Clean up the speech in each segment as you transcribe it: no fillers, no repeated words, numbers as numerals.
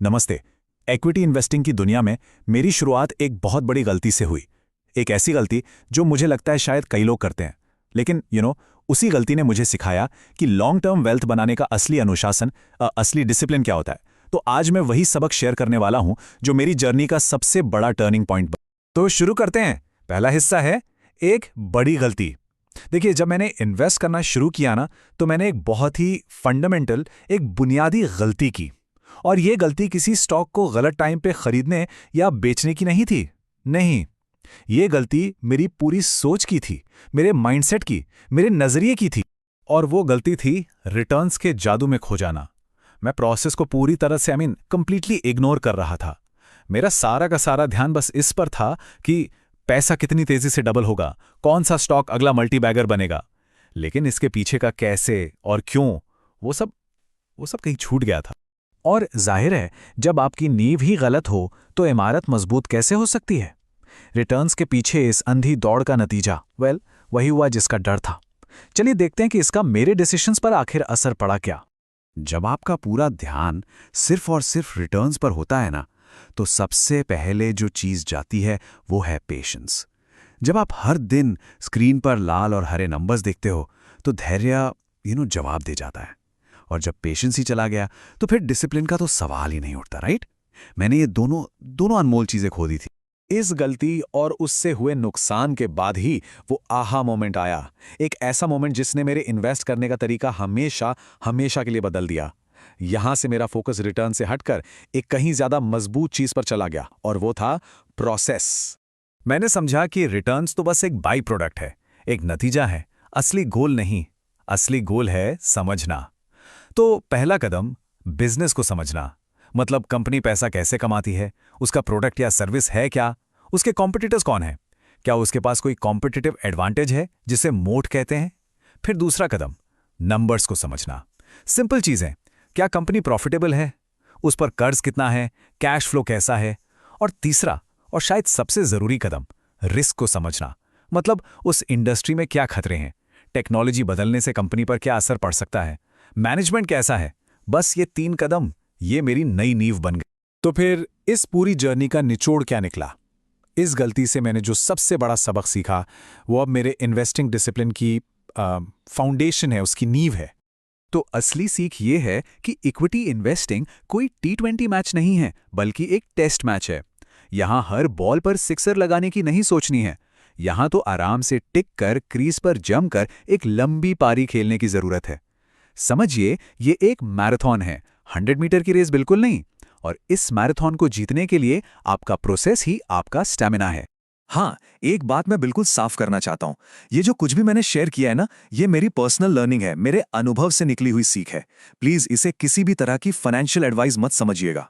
नमस्ते। Equity investing की दुनिया में मेरी शुरुआत एक बहुत बड़ी गलती से हुई। एक ऐसी गलती जो मुझे लगता है शायद कई लोग करते हैं, लेकिन उसी गलती ने मुझे सिखाया कि लॉन्ग टर्म वेल्थ बनाने का असली अनुशासन, असली डिसिप्लिन क्या होता है। तो आज मैं वही सबक शेयर करने वाला हूं जो मेरी जर्नी का सबसे बड़ा टर्निंग पॉइंट बना। तो शुरू करते हैं। पहला हिस्सा है एक बड़ी गलती। देखिए, जब मैंने इन्वेस्ट करना शुरू किया ना, तो मैंने एक बहुत ही फंडामेंटल, एक बुनियादी गलती की। और यह गलती किसी स्टॉक को गलत टाइम पे खरीदने या बेचने की नहीं थी। नहीं, यह गलती मेरी पूरी सोच की थी, मेरे माइंडसेट की, मेरे नजरिए की थी। और वो गलती थी रिटर्न्स के जादू में खो जाना। मैं प्रोसेस को पूरी तरह से कंप्लीटली इग्नोर कर रहा था। मेरा सारा का सारा ध्यान बस इस पर था कि पैसा कितनी तेजी से डबल होगा, कौन सा स्टॉक अगला मल्टीबैगर बनेगा। लेकिन इसके पीछे का कैसे और क्यों, वो सब कहीं छूट गया था। और जाहिर है, जब आपकी नींव ही गलत हो तो इमारत मजबूत कैसे हो सकती है। रिटर्न्स के पीछे इस अंधी दौड़ का नतीजा वही हुआ जिसका डर था। चलिए देखते हैं कि इसका मेरे डिसीजंस पर आखिर असर पड़ा क्या। जब आपका पूरा ध्यान सिर्फ और सिर्फ रिटर्न्स पर होता है ना, तो सबसे पहले जो चीज जाती है वो है पेशेंस। जब आप हर दिन स्क्रीन पर लाल और हरे नंबर्स देखते हो तो धैर्य जवाब दे जाता है। और जब पेशेंस ही चला गया तो फिर डिसिप्लिन का तो सवाल ही नहीं उठता, राइट। मैंने ये दोनों अनमोल चीजें खो दी थी। इस गलती और उससे हुए नुकसान के बाद ही वो आहा मोमेंट आया। एक ऐसा मोमेंट जिसने मेरे इन्वेस्ट करने का तरीका हमेशा हमेशा के लिए बदल दिया। यहां से मेरा फोकस रिटर्न से हटकर एक कहीं ज्यादा मजबूत चीज पर चला गया, और वो था प्रोसेस। मैंने समझा कि रिटर्न्स तो बस एक बाई प्रोडक्ट है, एक नतीजा है, असली गोल नहीं। असली गोल है समझना। तो पहला कदम बिजनेस को समझना। मतलब कंपनी पैसा कैसे कमाती है, उसका प्रोडक्ट या सर्विस है क्या, उसके कॉम्पिटिटर्स कौन हैं, क्या उसके पास कोई कॉम्पिटिटिव एडवांटेज है जिसे मोट कहते हैं। फिर दूसरा कदम नंबर्स को समझना। सिंपल चीजें, क्या कंपनी प्रॉफिटेबल है, उस पर कर्ज कितना है, कैश फ्लो कैसा है। और तीसरा और शायद सबसे जरूरी कदम रिस्क को समझना। मतलब उस इंडस्ट्री में क्या खतरे हैं, टेक्नोलॉजी बदलने से कंपनी पर क्या असर पड़ सकता है, मैनेजमेंट कैसा है। बस ये 3 कदम, ये मेरी नई नींव बन गई। तो फिर इस पूरी जर्नी का निचोड़ क्या निकला। इस गलती से मैंने जो सबसे बड़ा सबक सीखा वो अब मेरे इन्वेस्टिंग डिसिप्लिन की फाउंडेशन है, उसकी नींव है। तो असली सीख ये है कि इक्विटी इन्वेस्टिंग कोई T20 मैच नहीं है, बल्कि एक टेस्ट मैच है। यहां हर बॉल पर सिक्सर लगाने की नहीं सोचनी है। यहां तो आराम से टिक कर क्रीज पर जमकर एक लंबी पारी खेलने की जरूरत है। समझिए, ये एक मैराथन है, 100 मीटर की रेस बिल्कुल नहीं। और इस मैराथन को जीतने के लिए आपका प्रोसेस ही आपका स्टैमिना है। हाँ, एक बात मैं बिल्कुल साफ करना चाहता हूं। ये जो कुछ भी मैंने शेयर किया है ना, ये मेरी पर्सनल लर्निंग है, मेरे अनुभव से निकली हुई सीख है। प्लीज इसे किसी भी तरह की फाइनेंशियल एडवाइस मत समझिएगा।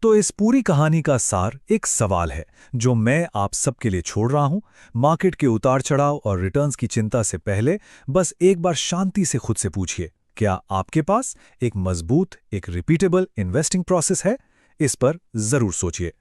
तो इस पूरी कहानी का सार एक सवाल है जो मैं आप सबके लिए छोड़ रहा हूं। मार्केट के उतार चढ़ाव और रिटर्न्स की चिंता से पहले बस एक बार शांति से खुद से पूछिए, क्या आपके पास एक मजबूत, एक रिपीटेबल इन्वेस्टिंग प्रोसेस है। इस पर जरूर सोचिए।